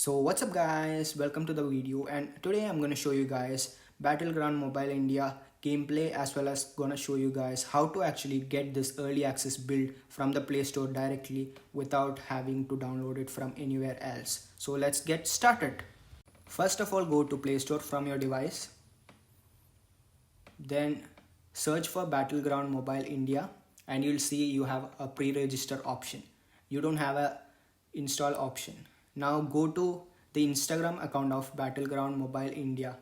So what's up guys, welcome to the video, and today I'm gonna show you guys Battleground Mobile India gameplay, as well as gonna show you guys how to actually get this early access build from the Play Store directly without having to download it from anywhere else. So let's get started. First of all, go to Play Store from your device, then search for Battleground Mobile India, and you'll see you have a pre-register option. You don't have a install option. Now go to the Instagram account of Battleground Mobile India.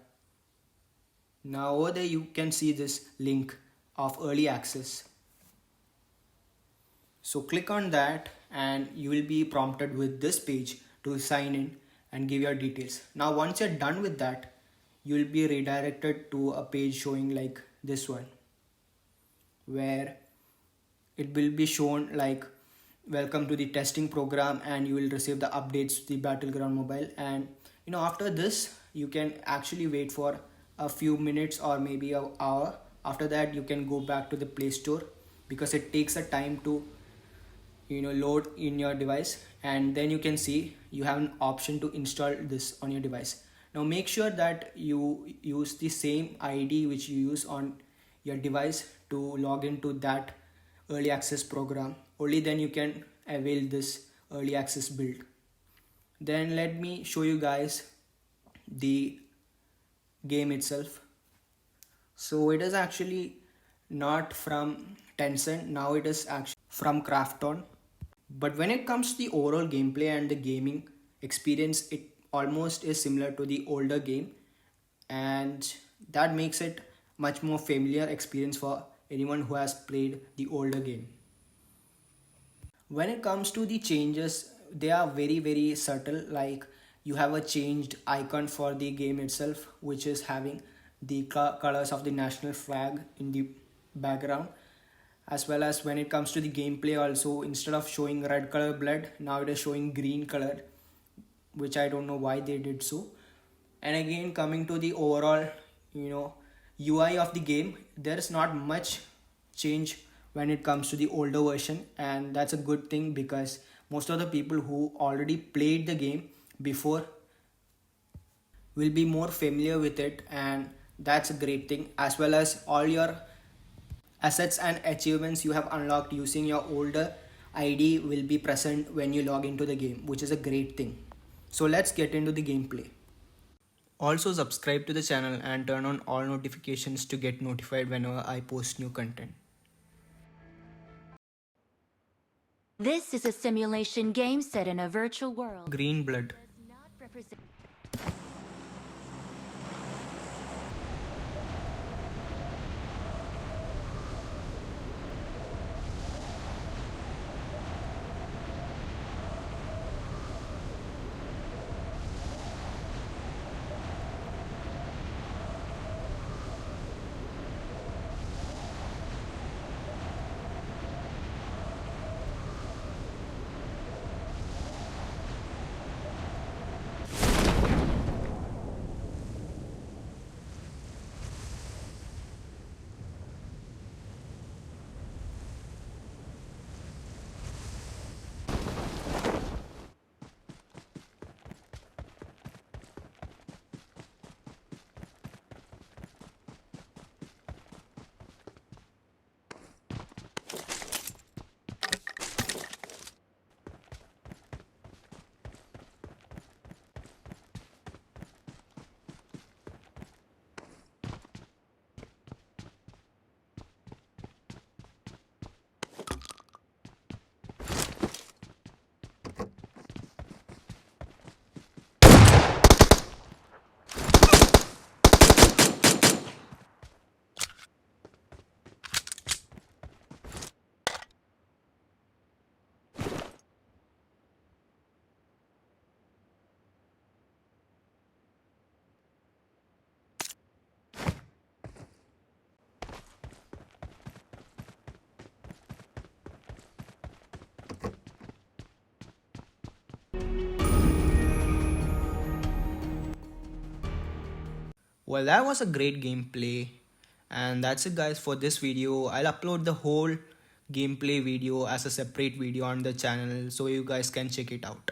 Now over there you can see this link of early access. So click on that and you will be prompted with this page to sign in and give your details. Now once you're done with that, you will be redirected to a page showing like this one, where it will be shown like welcome to the testing program, and you will receive the updates to the Battleground Mobile. And after this you can actually wait for a few minutes or maybe an hour. After that you can go back to the Play Store, because it takes a time to load in your device, and then you can see you have an option to install this on your device. Now make sure that you use the same ID which you use on your device to log into that early access program. Only then you can avail this early access build. Then let me show you guys the game itself. So it is actually not from Tencent, now it is actually from Krafton. But when it comes to the overall gameplay and the gaming experience, it almost is similar to the older game, and that makes it much more familiar experience for anyone who has played the older game. When it comes to the changes, they are very subtle. Like, you have a changed icon for the game itself, which is having the colors of the national flag in the background. As well as when it comes to the gameplay also, instead of showing red color blood, now it is showing green color, which I don't know why they did so. And again, coming to the overall UI of the game, there is not much change when it comes to the older version, and that's a good thing, because most of the people who already played the game before will be more familiar with it, and that's a great thing. As well as all your assets and achievements you have unlocked using your older ID will be present when you log into the game, which is a great thing. So let's get into the gameplay. Also subscribe to the channel and turn on all notifications to get notified whenever I post new content. This is a simulation game set in a virtual world. Green blood. Does not represent. Well, that was a great gameplay, and that's it guys for this video. I'll upload the whole gameplay video as a separate video on the channel, so you guys can check it out.